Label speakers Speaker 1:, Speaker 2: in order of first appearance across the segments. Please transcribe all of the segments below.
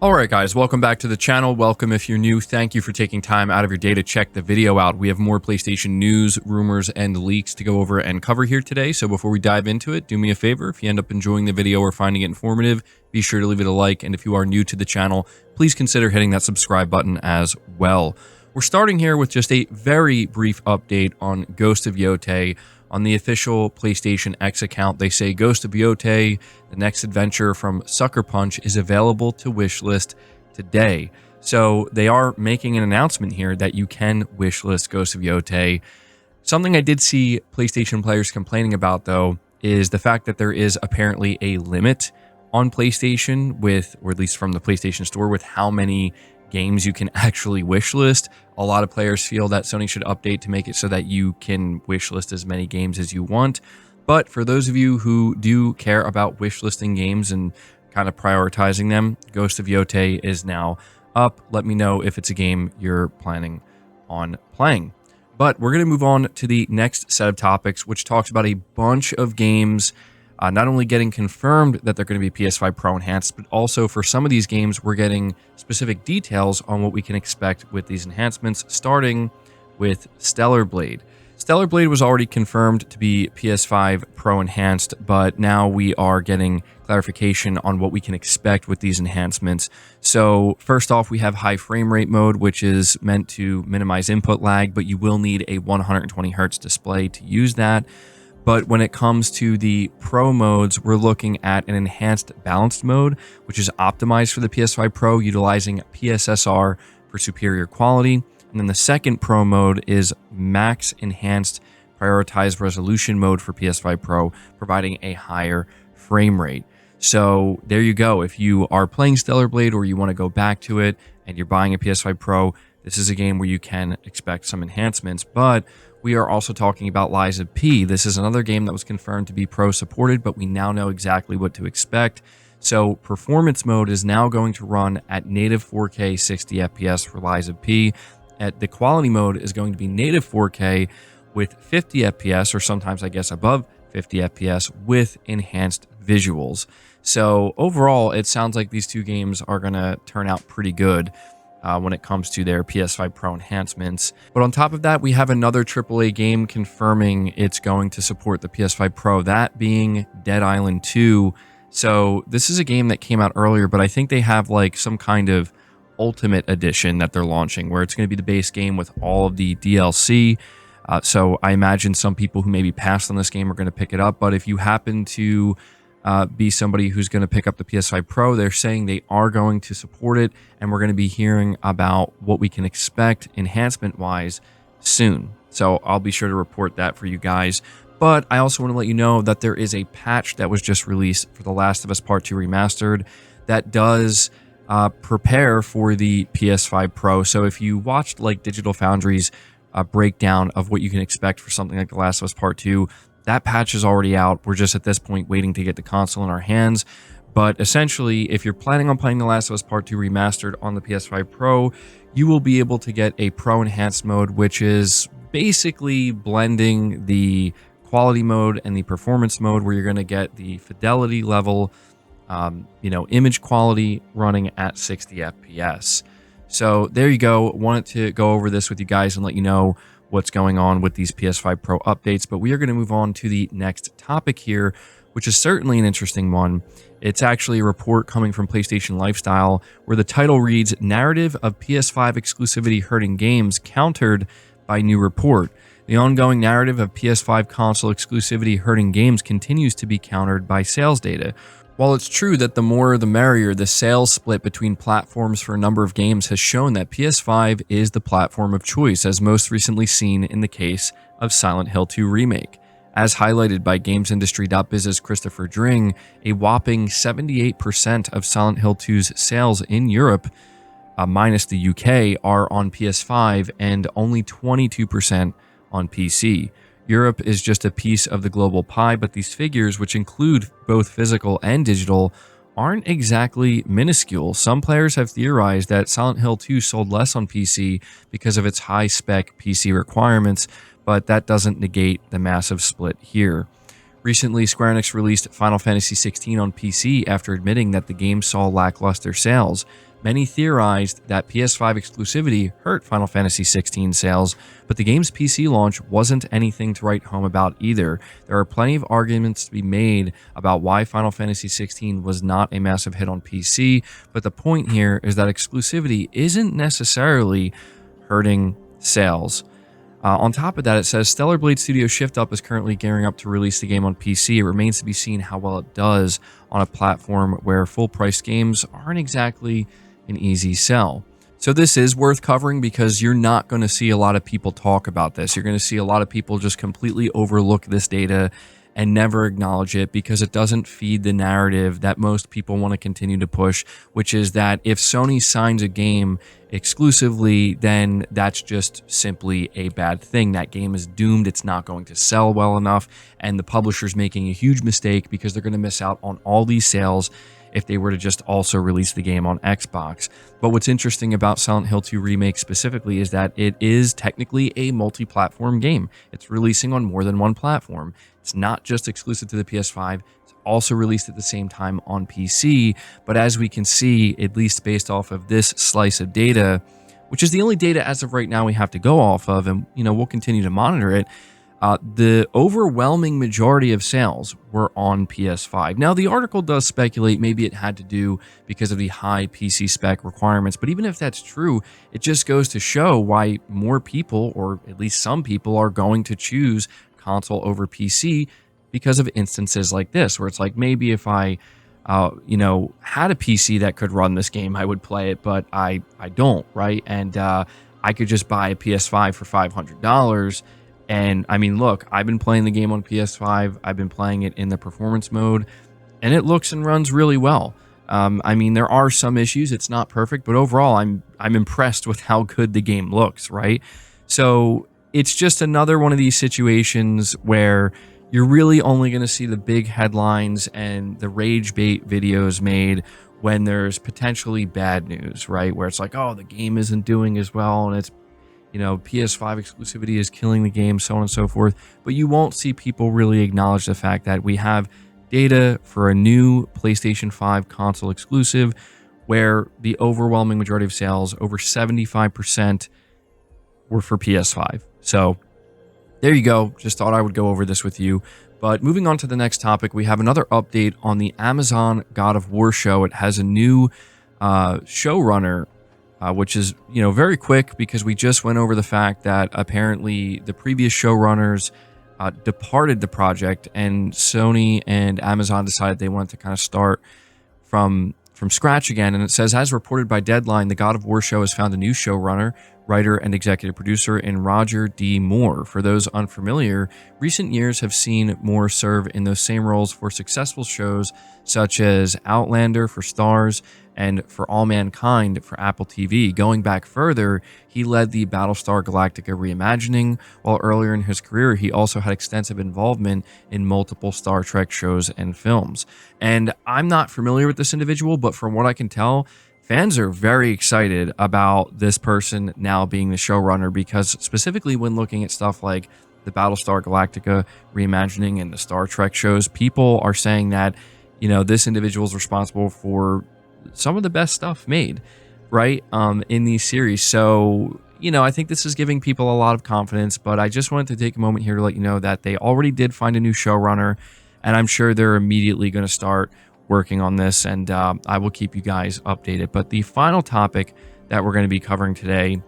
Speaker 1: Alright guys, welcome back to the channel. Welcome if you're new. Thank you for taking time out of your day to check the video out. We have more PlayStation news, rumors, and leaks to go over and cover here today. So before we dive into it, do me a favor. If you end up enjoying the video or finding it informative, be sure to leave it a like. And if you are new to the channel, please consider hitting that subscribe button as well. We're starting here with just a very brief update on Ghost of Yotei. On the official PlayStation X account, they say Ghost of Yotei, the next adventure from Sucker Punch, is available to wishlist today. So they are making an announcement here that you can wishlist Ghost of Yotei. Something I did see PlayStation players complaining about, though, is the fact that there is apparently a limit on PlayStation with, or at least from the PlayStation Store, with how many games you can actually wishlist. A lot of players feel that Sony should update to make it so that you can wishlist as many games as you want. But for those of you who do care about wishlisting games and kind of prioritizing them, Ghost of Yotei is now up. Let me know if it's a game you're planning on playing. But we're going to move on to the next set of topics, which talks about a bunch of games not only getting confirmed that they're going to be PS5 Pro enhanced, but also for some of these games, we're getting specific details on what we can expect with these enhancements, starting with Stellar Blade. Stellar Blade was already confirmed to be PS5 Pro enhanced, but now we are getting clarification on what we can expect with these enhancements. So first off, we have high frame rate mode, which is meant to minimize input lag, but you will need a 120 Hz display to use that. But when it comes to the Pro modes, we're looking at an enhanced balanced mode, which is optimized for the PS5 Pro, utilizing PSSR for superior quality. And then the second Pro mode is max enhanced prioritized resolution mode for PS5 Pro, providing a higher frame rate. So there you go. If you are playing Stellar Blade or you want to go back to it and you're buying a PS5 Pro, this is a game where you can expect some enhancements. But we are also talking about Lies of P. This is another game that was confirmed to be Pro supported, but we now know exactly what to expect. So performance mode is now going to run at native 4K 60 FPS for Lies of P. The quality mode is going to be native 4K with 50 FPS, or sometimes I guess above 50 FPS, with enhanced visuals. So overall, it sounds like these two games are going to turn out pretty good when it comes to their PS5 Pro enhancements. But on top of that, we have another AAA game confirming it's going to support the PS5 Pro, that being Dead Island 2. So this is a game that came out earlier, but I think they have like some kind of Ultimate Edition that they're launching, where it's going to be the base game with all of the DLC. So I imagine some people who maybe passed on this game are going to pick it up. But if you happen to be somebody who's going to pick up the PS5 Pro, they're saying they are going to support it, and we're going to be hearing about what we can expect enhancement-wise soon. So I'll be sure to report that for you guys. But I also want to let you know that there is a patch that was just released for The Last of Us Part 2 Remastered that does prepare for the PS5 Pro. So if you watched like Digital Foundry's breakdown of what you can expect for something like The Last of Us Part 2, that patch is already out. We're just at this point waiting to get the console in our hands. But essentially, if you're planning on playing The Last of Us Part 2 Remastered on the PS5 Pro, you will be able to get a Pro Enhanced mode, which is basically blending the quality mode and the performance mode, where you're going to get the fidelity level, image quality running at 60 FPS. So there you go. Wanted to go over this with you guys and let you know what's going on with these PS5 Pro updates. But we are going to move on to the next topic here, which is certainly an interesting one. It's actually a report coming from PlayStation Lifestyle, where the title reads, "Narrative of PS5 exclusivity hurting games countered by new report. The ongoing narrative of PS5 console exclusivity hurting games continues to be countered by sales data. While it's true that the more the merrier, the sales split between platforms for a number of games has shown that PS5 is the platform of choice, as most recently seen in the case of Silent Hill 2 Remake. As highlighted by GamesIndustry.biz's Christopher Dring, a whopping 78% of Silent Hill 2's sales in Europe, minus the UK, are on PS5 and only 22% on PC. Europe is just a piece of the global pie, but these figures, which include both physical and digital, aren't exactly minuscule. Some players have theorized that Silent Hill 2 sold less on PC because of its high-spec PC requirements, but that doesn't negate the massive split here. Recently, Square Enix released Final Fantasy XVI on PC after admitting that the game saw lackluster sales. Many theorized that PS5 exclusivity hurt Final Fantasy XVI sales, but the game's PC launch wasn't anything to write home about either. There are plenty of arguments to be made about why Final Fantasy XVI was not a massive hit on PC, but the point here is that exclusivity isn't necessarily hurting sales. On top of that, it says Stellar Blade Studio Shift Up is currently gearing up to release the game on PC. It remains to be seen how well it does on a platform where full-priced games aren't exactly an easy sell. So this is worth covering because you're not going to see a lot of people talk about this. You're going to see a lot of people just completely overlook this data and never acknowledge it because it doesn't feed the narrative that most people want to continue to push, which is that if Sony signs a game exclusively, then that's just simply a bad thing. That game is doomed. It's not going to sell well enough, and the publisher's making a huge mistake because they're going to miss out on all these sales if they were to just also release the game on Xbox. But what's interesting about Silent Hill 2 Remake specifically is that it is technically a multi-platform game. It's releasing on more than one platform. It's not just exclusive to the PS5. It's also released at the same time on PC. But as we can see, at least based off of this slice of data, which is the only data as of right now we have to go off of, and we'll continue to monitor it, the overwhelming majority of sales were on PS5. Now, the article does speculate maybe it had to do because of the high PC spec requirements, but even if that's true, it just goes to show why more people, or at least some people, are going to choose console over PC because of instances like this, where it's like, maybe if I had a PC that could run this game, I would play it, but I don't, right? And I could just buy a PS5 for $500. And I mean, look, I've been playing the game on PS5. I've been playing it in the performance mode, and it looks and runs really well. I mean, there are some issues. It's not perfect, but overall, I'm impressed with how good the game looks, right? So it's just another one of these situations where you're really only going to see the big headlines and the rage bait videos made when there's potentially bad news, right? Where it's like, oh, the game isn't doing as well, and it's PS5 exclusivity is killing the game, so on and so forth. But you won't see people really acknowledge the fact that we have data for a new PlayStation 5 console exclusive where the overwhelming majority of sales, over 75%, were for PS5. So there you go. Just thought I would go over this with you. But moving on to the next topic, we have another update on the Amazon God of War show. It has a new showrunner, which is, very quick because we just went over the fact that apparently the previous showrunners departed the project, and Sony and Amazon decided they wanted to kind of start from scratch again. And it says, as reported by Deadline, the God of War show has found a new showrunner, writer, and executive producer in Roger D. Moore. For those unfamiliar, recent years have seen Moore serve in those same roles for successful shows such as Outlander for Starz and For All Mankind for Apple TV. Going back further, he led the Battlestar Galactica reimagining, while earlier in his career, he also had extensive involvement in multiple Star Trek shows and films. And I'm not familiar with this individual, but from what I can tell, fans are very excited about this person now being the showrunner, because specifically when looking at stuff like the Battlestar Galactica reimagining and the Star Trek shows, people are saying that, this individual is responsible for some of the best stuff made, right, in these series. So, I think this is giving people a lot of confidence, but I just wanted to take a moment here to let you know that they already did find a new showrunner, and I'm sure they're immediately going to start working on this, and I will keep you guys updated. But the final topic that we're going to be covering today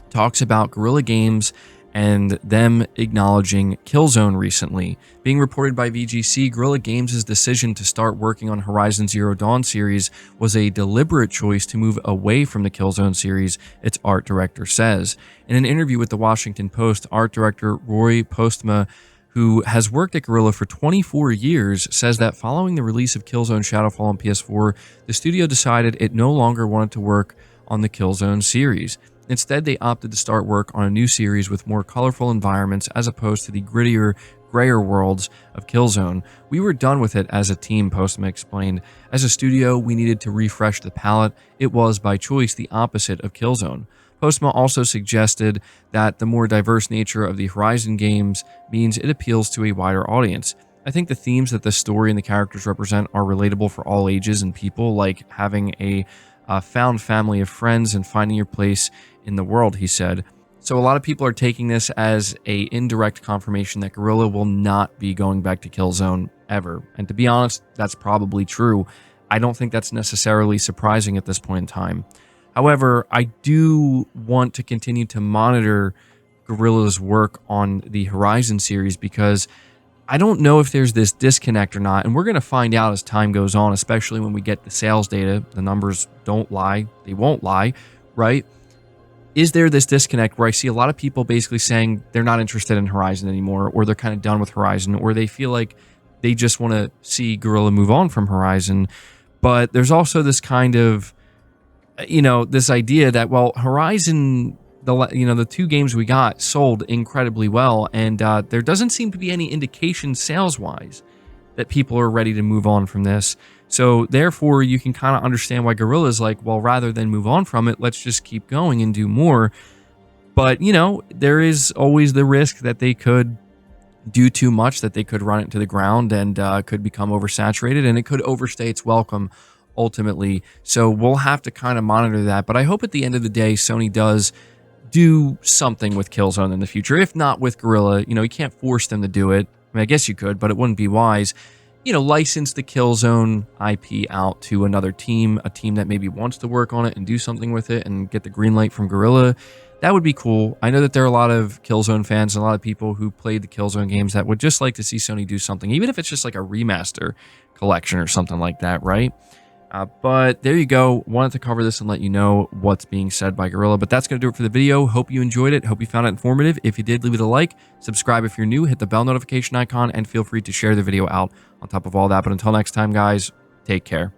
Speaker 1: talks about Guerrilla Games and them acknowledging Killzone recently. Being reported by VGC, Guerrilla Games' decision to start working on Horizon Zero Dawn series was a deliberate choice to move away from the Killzone series, its art director says. In an interview with the Washington Post, art director Roy Postma, who has worked at Guerrilla for 24 years, says that following the release of Killzone Shadowfall on PS4, the studio decided it no longer wanted to work on the Killzone series. Instead, they opted to start work on a new series with more colorful environments as opposed to the grittier, grayer worlds of Killzone. We were done with it as a team, Postma explained. As a studio, we needed to refresh the palette. It was, by choice, the opposite of Killzone. Postma also suggested that the more diverse nature of the Horizon games means it appeals to a wider audience. I think the themes that the story and the characters represent are relatable for all ages and people, like having a found family of friends and finding your place in the world, he said. So a lot of people are taking this as a indirect confirmation that Guerrilla will not be going back to Killzone ever. And to be honest, that's probably true. I don't think that's necessarily surprising at this point in time. However, I do want to continue to monitor Guerrilla's work on the Horizon series, because I don't know if there's this disconnect or not, and we're going to find out as time goes on, especially when we get the sales data. The numbers don't lie. They won't lie, right? Is there this disconnect where I see a lot of people basically saying they're not interested in Horizon anymore, or they're kind of done with Horizon, or they feel like they just want to see Guerrilla move on from Horizon? But there's also this kind of, this idea that, well, Horizon, the 2 games we got sold incredibly well, and there doesn't seem to be any indication sales-wise that people are ready to move on from this. So therefore, you can kind of understand why Guerrilla's like, well, rather than move on from it, let's just keep going and do more. But, there is always the risk that they could do too much, that they could run it to the ground and could become oversaturated, and it could overstay its welcome ultimately. So we'll have to kind of monitor that. But I hope at the end of the day, Sony does do something with Killzone in the future. If not with Guerrilla, you can't force them to do it. I mean, I guess you could, but it wouldn't be wise. License the Killzone IP out to another team, a team that maybe wants to work on it and do something with it and get the green light from Guerrilla. That would be cool. I know that there are a lot of Killzone fans and a lot of people who played the Killzone games that would just like to see Sony do something, even if it's just like a remaster collection or something like that, right? But there you go. Wanted to cover this and let you know what's being said by Guerrilla. But that's going to do it for the video. Hope you enjoyed it. Hope you found it informative. If you did, leave it a like. Subscribe if you're new. Hit the bell notification icon. And feel free to share the video out on top of all that. But until next time, guys, take care.